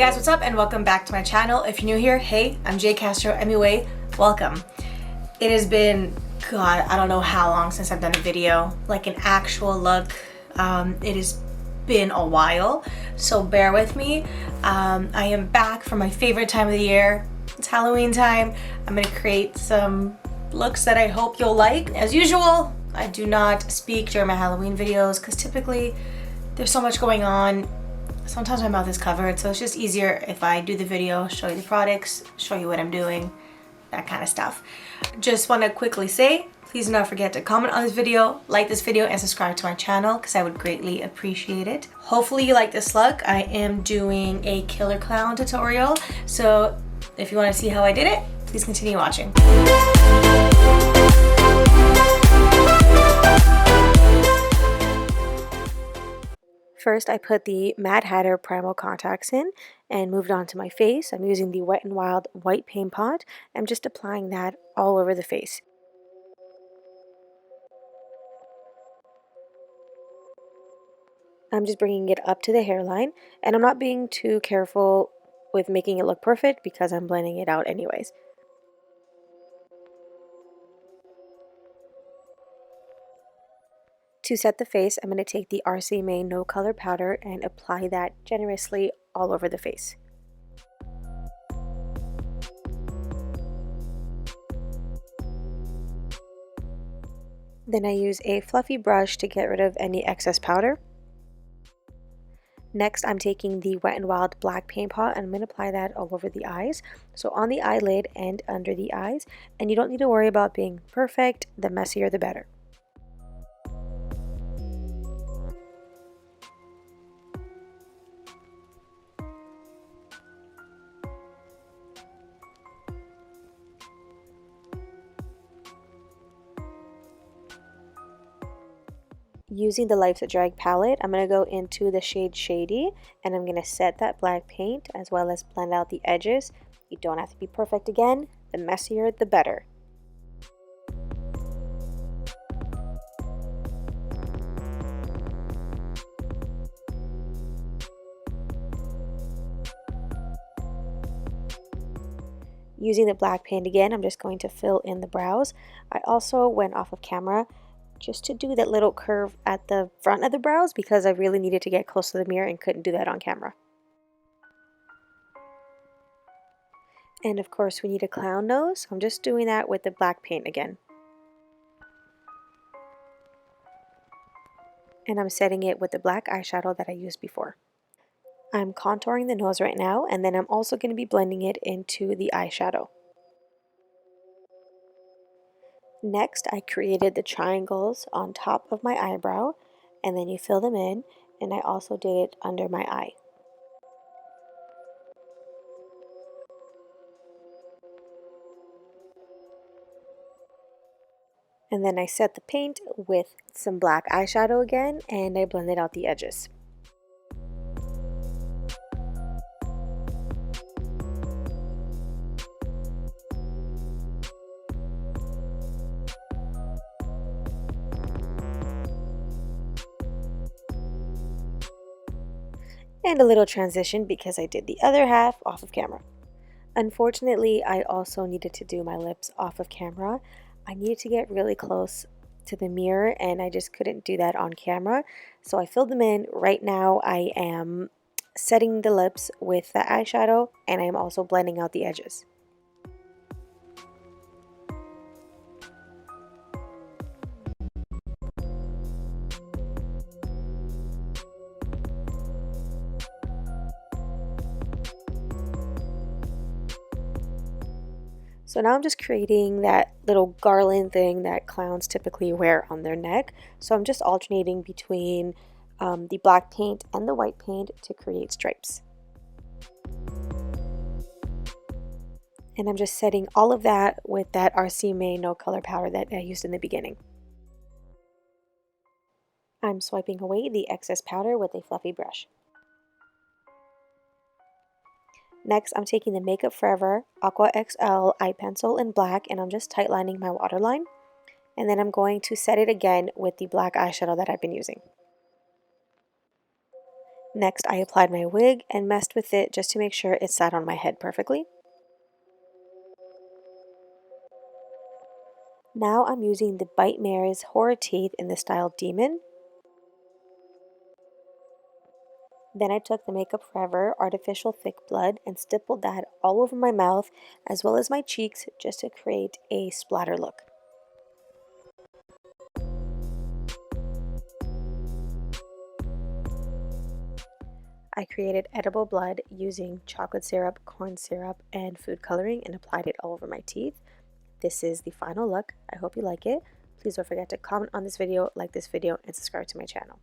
guys, what's up and welcome back to my channel. If you're new here, hey, I'm Jay Castro, MUA, welcome. It has been, God, I don't know how long since I've done a video, like an actual look. It has been a while, so bear with me. I am back for my favorite time of the year. It's Halloween time. I'm gonna create some looks that I hope you'll like. As usual, I do not speak during my Halloween videos because typically there's so much going on. Sometimes my mouth is covered, so it's just easier if I do the video, show you the products, show you what I'm doing, that kind of stuff. Just want to quickly say, please do not forget to comment on this video, like this video, and subscribe to my channel because I would greatly appreciate it. Hopefully you like this look. I am doing a killer clown tutorial, so if you want to see how I did it, please continue watching. First, I put the Mad Hatter Primal contacts in and moved on to my face. I'm using the Wet n Wild white paint pot. I'm just applying that all over the face. I'm just bringing it up to the hairline, and I'm not being too careful with making it look perfect because I'm blending it out anyways. To set the face, I'm going to take the RCMA No Color Powder and apply that generously all over the face. Then I use a fluffy brush to get rid of any excess powder. Next, I'm taking the Wet n Wild black paint pot and I'm going to apply that all over the eyes. So on the eyelid and under the eyes. And you don't need to worry about being perfect. The messier, the better. Using the Life's a Drag palette, I'm going to go into the shade Shady and I'm going to set that black paint as well as blend out the edges. You don't have to be perfect again. The messier, the better. Using the black paint again, I'm just going to fill in the brows. I also went off of camera just to do that little curve at the front of the brows because I really needed to get close to the mirror and couldn't do that on camera. And of course we need a clown nose. I'm just doing that with the black paint again. And I'm setting it with the black eyeshadow that I used before. I'm contouring the nose right now, and then I'm also going to be blending it into the eyeshadow. Next, I created the triangles on top of my eyebrow, and then you fill them in, and I also did it under my eye. And then I set the paint with some black eyeshadow again, and I blended out the edges. And a little transition because I did the other half off of camera. Unfortunately, I also needed to do my lips off of camera. I needed to get really close to the mirror and I just couldn't do that on camera. So I filled them in. Right now I am setting the lips with the eyeshadow and I'm also blending out the edges. So now I'm just creating that little garland thing that clowns typically wear on their neck. So I'm just alternating between the black paint and the white paint to create stripes. And I'm just setting all of that with that RCMA No Color Powder that I used in the beginning. I'm swiping away the excess powder with a fluffy brush. Next, I'm taking the Makeup Forever Aqua XL eye pencil in black and I'm just tightlining my waterline. And then I'm going to set it again with the black eyeshadow that I've been using. Next, I applied my wig and messed with it just to make sure it sat on my head perfectly. Now I'm using the BiteMares Horror Teeth in the style Demon. Then I took the Makeup Forever Artificial Thick Blood and stippled that all over my mouth as well as my cheeks just to create a splatter look. I created edible blood using chocolate syrup, corn syrup, and food coloring and applied it all over my teeth. This is the final look. I hope you like it. Please don't forget to comment on this video, like this video, and subscribe to my channel.